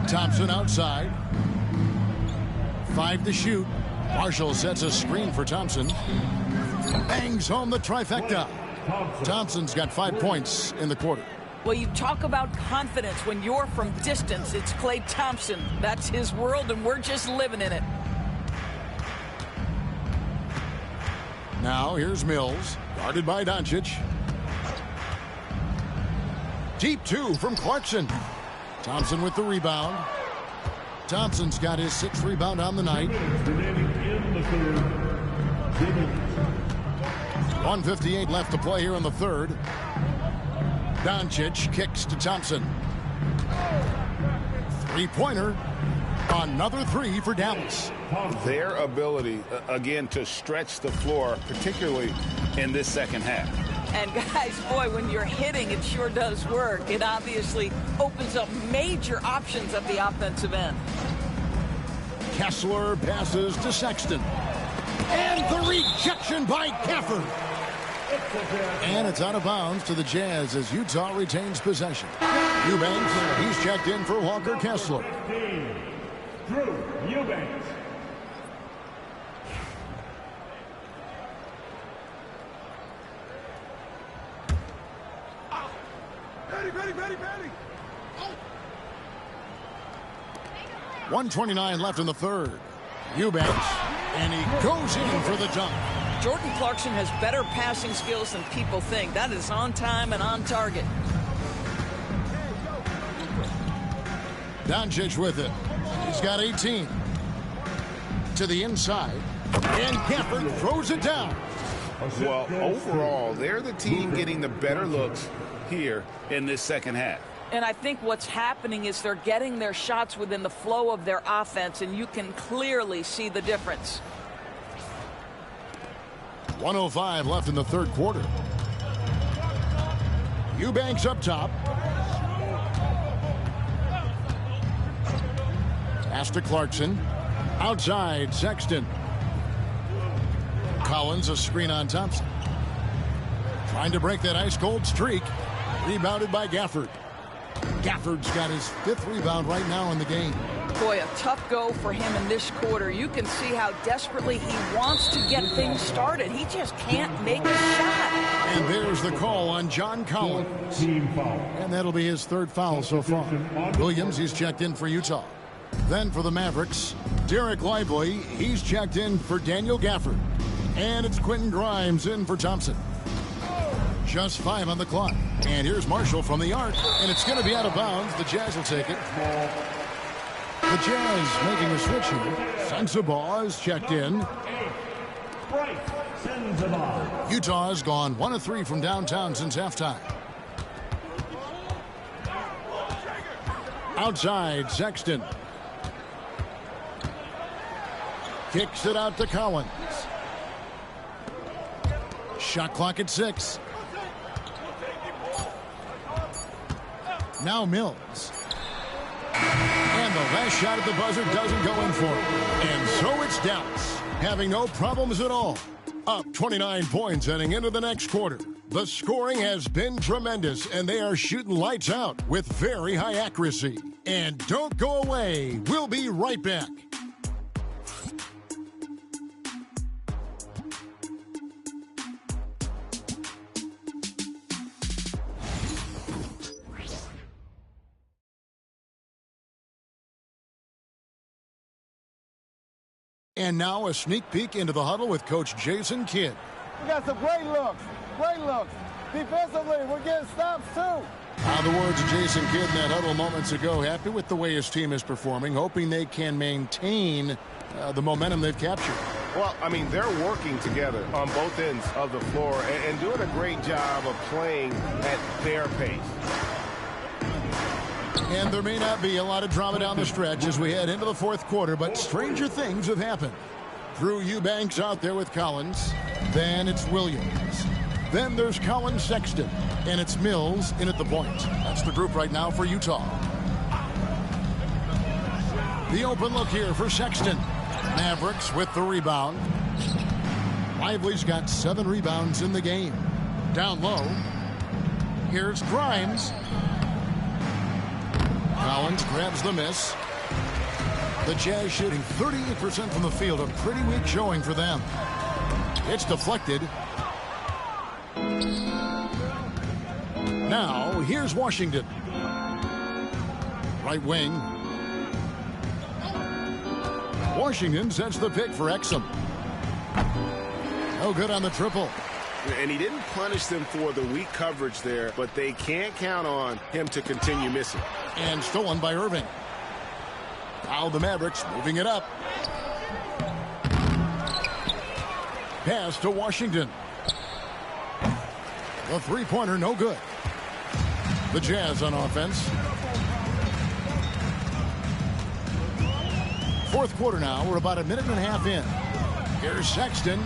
Thompson outside. 5 to shoot. Marshall sets a screen for Thompson. Bangs home the trifecta. Thompson's got 5 points in the quarter. Well, you talk about confidence. When you're from distance, it's Klay Thompson. That's his world, and we're just living in it. Now here's Mills, guarded by Doncic. Deep 2 from Clarkson. Thompson with the rebound. Thompson's got his 6th rebound on the night. 1:58 left to play here in the third. Doncic kicks to Thompson. 3-pointer. Another 3 for Dallas. Their ability, again, to stretch the floor, particularly in this second half. And guys, boy, when you're hitting, it sure does work. It obviously opens up major options at the offensive end. Kessler passes to Sexton. And the rejection by Gafford. And it's out of bounds to the Jazz as Utah retains possession. Eubanks, he's checked in for Walker Kessler. Drew Eubanks. Ready. 1:29 left in the third. Eubanks, and he goes in for the dunk. Jordan Clarkson has better passing skills than people think. That is on time and on target. Doncic with it. He's got 18. To the inside. And Gafford throws it down. Well, overall, they're the team getting the better looks here in this second half. And I think what's happening is they're getting their shots within the flow of their offense, and you can clearly see the difference. 1:05 left in the third quarter. Eubanks up top. Pass to Clarkson. Outside, Sexton. Collins, a screen on Thompson. Trying to break that ice-cold streak. Rebounded by Gafford. Gafford's got his 5th rebound right now in the game. Boy, a tough go for him in this quarter. You can see how desperately he wants to get things started. He just can't make a shot. And there's the call on John Collins. And that'll be his 3rd foul so far. Williams, he's checked in for Utah. Then for the Mavericks, Derek Lively, he's checked in for Daniel Gafford. And it's Quentin Grimes in for Thompson. Just 5 on the clock. And here's Marshall from the arc, and it's going to be out of bounds. The Jazz will take it. The Jazz making a switch here. Sensabaugh is checked in. Utah has gone 1 of 3 from downtown since halftime. Outside, Sexton. Kicks it out to Collins. Shot clock at 6. Now Mills. And the last shot at the buzzer doesn't go in for him. And so it's Dallas, having no problems at all. Up 29 points heading into the next quarter. The scoring has been tremendous, and they are shooting lights out with very high accuracy. And don't go away. We'll be right back. And now a sneak peek into the huddle with Coach Jason Kidd. We got some great looks. Defensively, we're getting stops too. The words of Jason Kidd in that huddle moments ago. Happy with the way his team is performing, hoping they can maintain the momentum they've captured. Well, I mean, they're working together on both ends of the floor and doing a great job of playing at their pace. And there may not be a lot of drama down the stretch as we head into the fourth quarter, but stranger things have happened. Drew Eubanks out there with Collins. Then it's Williams. Then there's Colin Sexton. And it's Mills in at the point. That's the group right now for Utah. The open look here for Sexton. Mavericks with the rebound. Lively's got 7 rebounds in the game. Down low. Here's Grimes. Collins grabs the miss. The Jazz shooting 38% from the field. A pretty weak showing for them. It's deflected. Now, here's Washington. Right wing. Washington sets the pick for Exum. No good on the triple. And he didn't punish them for the weak coverage there, but they can't count on him to continue missing. And stolen by Irving. Now the Mavericks moving it up. Pass to Washington. The three-pointer no good. The Jazz on offense. Fourth quarter now. We're about a minute and a half in. Here's Sexton.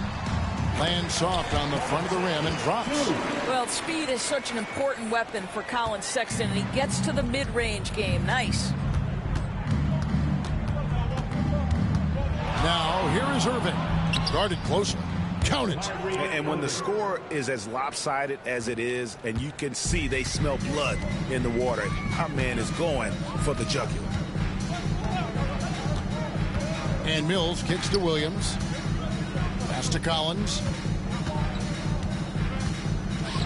Lands soft on the front of the rim and drops. Well, speed is such an important weapon for Colin Sexton, and he gets to the mid-range game. Nice. Now, here is Irving. Guarded closely. Count it. And when the score is as lopsided as it is, and you can see they smell blood in the water, our man is going for the jugular. And Mills kicks to Williams. Pass to Collins.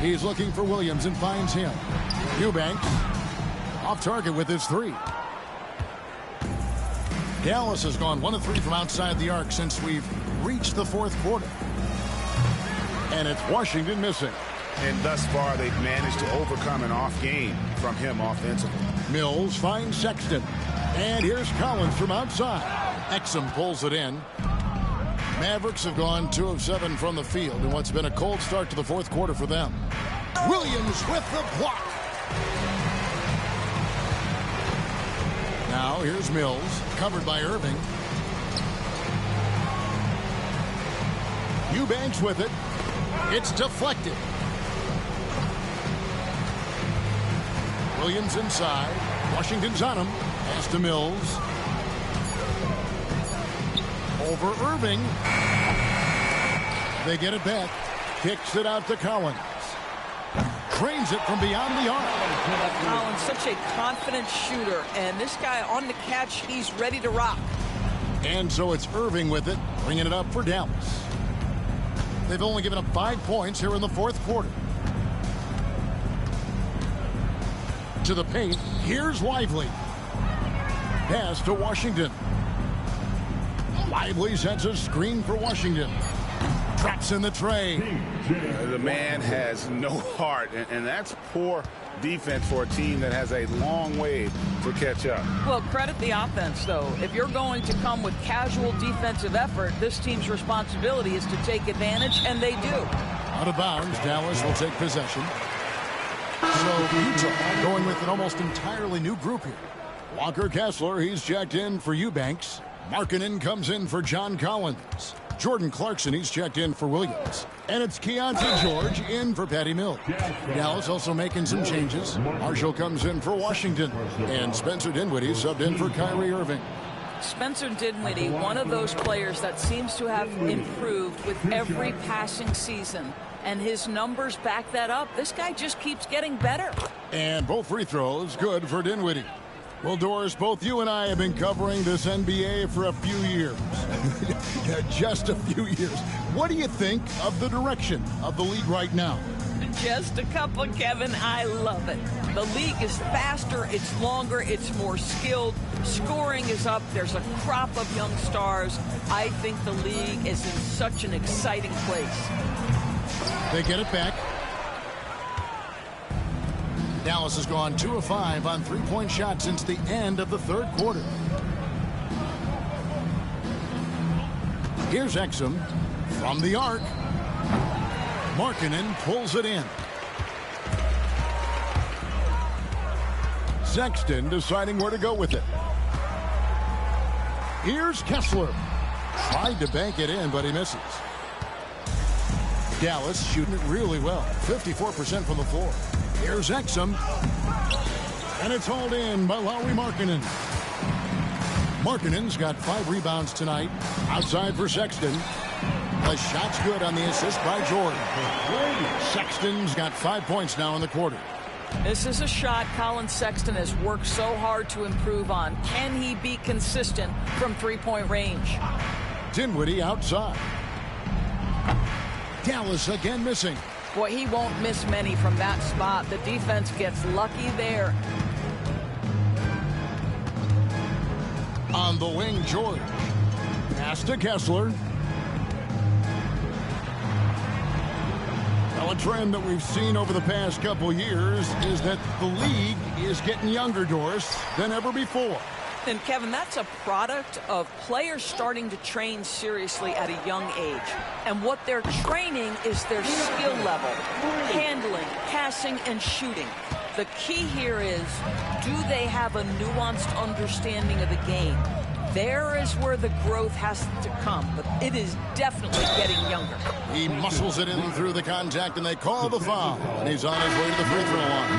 He's looking for Williams and finds him. Eubanks off target with his 3. Dallas has gone 1 of 3 from outside the arc since we've reached the fourth quarter. And it's Washington missing. And thus far, they've managed to overcome an off game from him offensively. Mills finds Sexton. And here's Collins from outside. Exum pulls it in. Mavericks have gone 2 of 7 from the field in what's been a cold start to the fourth quarter for them. Williams with the block. Now here's Mills, covered by Irving. Eubanks with it. It's deflected. Williams inside. Washington's on him. Pass to Mills. Over Irving. They get it back. Kicks it out to Collins. Trains it from beyond the arc. Collins, such a confident shooter, and this guy on the catch, he's ready to rock. And so it's Irving with it, bringing it up for Dallas. They've only given up 5 points here in the fourth quarter. To the paint, here's Lively. Pass to Washington. Lively sets a screen for Washington. Drops in the tray. The man has no heart, and that's poor defense for a team that has a long way to catch up. Well, credit the offense, though. If you're going to come with casual defensive effort, this team's responsibility is to take advantage, and they do. Out of bounds, Dallas will take possession. So Utah going with an almost entirely new group here. Walker Kessler, he's checked in for Eubanks. Markkanen comes in for John Collins. Jordan Clarkson, he's checked in for Williams. And it's Keontae George in for Patty Mills. Dallas also making some changes. Marshall comes in for Washington. And Spencer Dinwiddie subbed in for Kyrie Irving. Spencer Dinwiddie, one of those players that seems to have improved with every passing season. And his numbers back that up. This guy just keeps getting better. And both free throws good for Dinwiddie. Well, Doris, both you and I have been covering this NBA for a few years. Just a few years. What do you think of the direction of the league right now? Just a couple, Kevin. I love it. The league is faster, it's longer, it's more skilled. Scoring is up. There's a crop of young stars. I think the league is in such an exciting place. They get it back. Dallas has gone 2 of 5 on three-point shots since the end of the third quarter. Here's Exum from the arc. Markkanen pulls it in. Sexton deciding where to go with it. Here's Kessler. Tried to bank it in, but he misses. Dallas shooting it really well. 54% from the floor. Here's Exum. And it's hauled in by Lauri Markkanen. Markkanen's got 5 rebounds tonight. Outside for Sexton. The shot's good on the assist by Jordan. Sexton's got 5 points now in the quarter. This is a shot Colin Sexton has worked so hard to improve on. Can he be consistent from three-point range? Dinwiddie outside. Dallas again missing. Boy, he won't miss many from that spot. The defense gets lucky there. On the wing, George. Pass to Kessler. Now, a trend that we've seen over the past couple years is that the league is getting younger, Doris, than ever before. And, Kevin, that's a product of players starting to train seriously at a young age. And what they're training is their skill level, handling, passing, and shooting. The key here is, do they have a nuanced understanding of the game? There is where the growth has to come, but it is definitely getting younger. He muscles it in through the contact, and they call the foul. And he's on his way to the free throw line.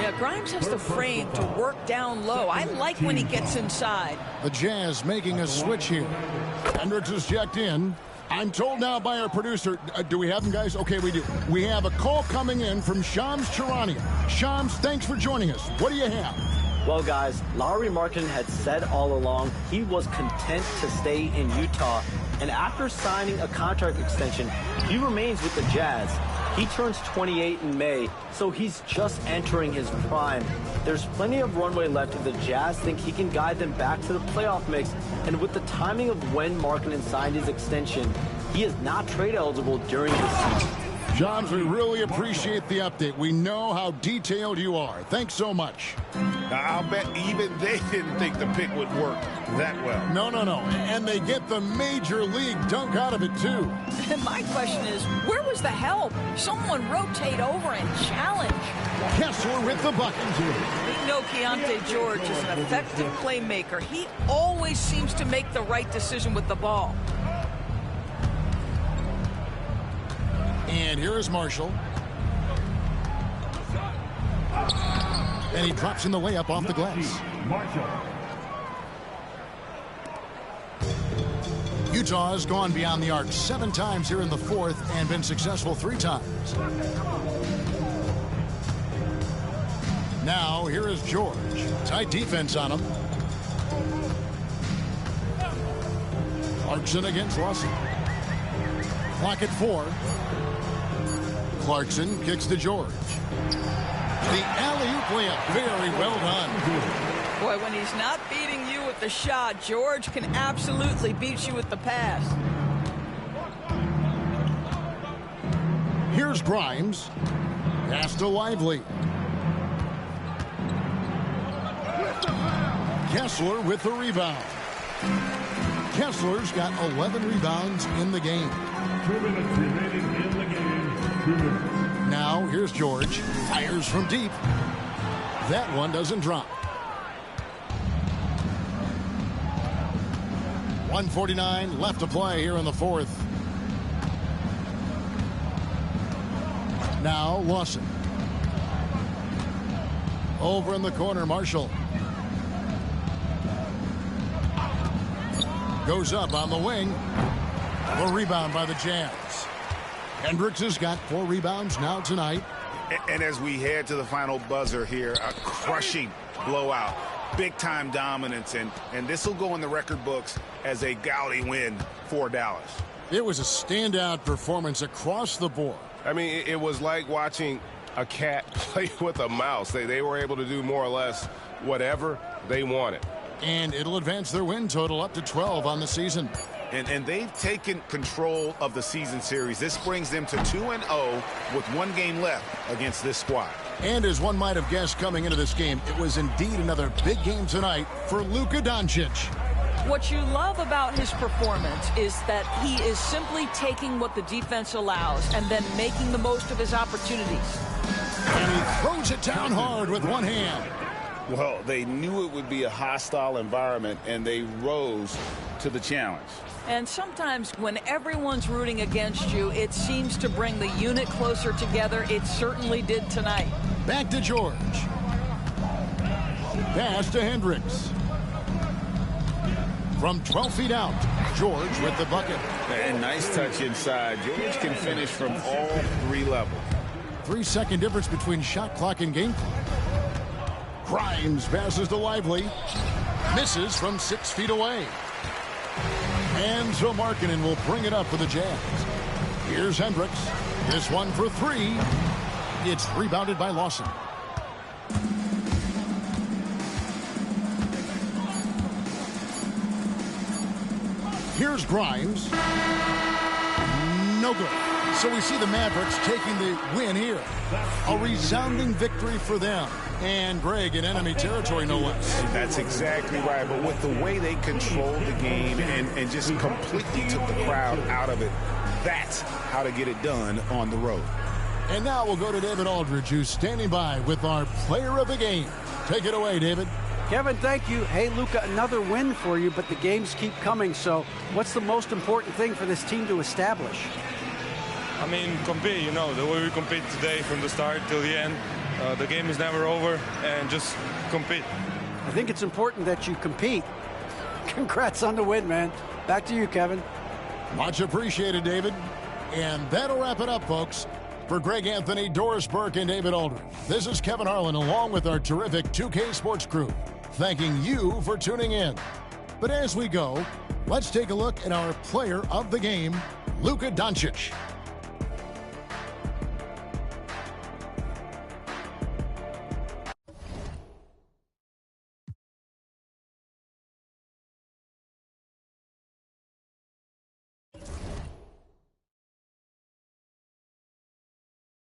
Yeah, Grimes has the frame to work down low. I like when he gets inside. The Jazz making a switch here. Hendricks is checked in. I'm told now by our producer, do we have him, guys? Okay, we do. We have a call coming in from Shams Charania. Shams, thanks for joining us. What do you have? Well, guys, Lauri Markkanen had said all along he was content to stay in Utah. And after signing a contract extension, he remains with the Jazz. He turns 28 in May, so he's just entering his prime. There's plenty of runway left if the Jazz think he can guide them back to the playoff mix. And with the timing of when Markkanen signed his extension, he is not trade eligible during this season. Johns, we really appreciate the update. We know how detailed you are. Thanks so much. I'll bet even they didn't think the pick would work that well. No. And they get the major league dunk out of it, too. And my question is, where was the help? Someone rotate over and challenge. Kessler with the bucket. We know Keontae George is an effective playmaker. He always seems to make the right decision with the ball. And here is Marshall. And he drops in the layup off the glass. Utah has gone beyond the arc 7 times here in the fourth and been successful 3 times. Now, here is George. Tight defense on him. Clarkson against Lawson. Clock at 4. Clarkson kicks to George. The alley-oop layup, very well done. Boy, when he's not beating you with the shot, George can absolutely beat you with the pass. Here's Grimes. Pass to Lively. Kessler with the rebound. Kessler's got 11 rebounds in the game. 2 minutes remaining in the game. 2 minutes. Now, here's George. Fires from deep. That one doesn't drop. 1:49 left to play here in the fourth. Now, Lawson. Over in the corner, Marshall. Goes up on the wing. The rebound by the Jazz. Hendricks has got 4 rebounds now tonight. And as we head to the final buzzer here, a crushing blowout, big-time dominance, and this will go in the record books as a gaudy win for Dallas. It was a standout performance across the board. I mean, it was like watching a cat play with a mouse. They were able to do more or less whatever they wanted. And it'll advance their win total up to 12 on the season. And they've taken control of the season series. This brings them to 2-0 with 1 game left against this squad. And as one might have guessed coming into this game, it was indeed another big game tonight for Luka Doncic. What you love about his performance is that he is simply taking what the defense allows and then making the most of his opportunities. And he throws it down hard with one hand. Well, they knew it would be a hostile environment, and they rose to the challenge. And sometimes when everyone's rooting against you, it seems to bring the unit closer together. It certainly did tonight. Back to George. Pass to Hendricks. From 12 feet out, George with the bucket. And nice touch inside. George can finish from all 3 levels. 3-second difference between shot clock and game clock. Grimes passes to Lively. Misses from 6 feet away. And so Markkanen will bring it up for the Jazz. Here's Hendricks. This one for 3. It's rebounded by Lawson. Here's Grimes. No good. So we see the Mavericks taking the win here. A resounding victory for them. And Greg in enemy territory, no less. That's exactly right. But with the way they controlled the game and just completely took the crowd out of it, that's how to get it done on the road. And now we'll go to David Aldridge, who's standing by with our player of the game. Take it away, David. Kevin, thank you. Hey, Luka, another win for you, but the games keep coming. So what's the most important thing for this team to establish? I mean, compete, you know, the way we compete today from the start till the end. The game is never over, and just compete. I think it's important that you compete. Congrats on the win, man. Back to you, Kevin. Much appreciated, David. And that'll wrap it up, folks. For Greg Anthony, Doris Burke, and David Aldridge, this is Kevin Harlan along with our terrific 2K Sports crew, thanking you for tuning in. But as we go, let's take a look at our player of the game, Luka Doncic.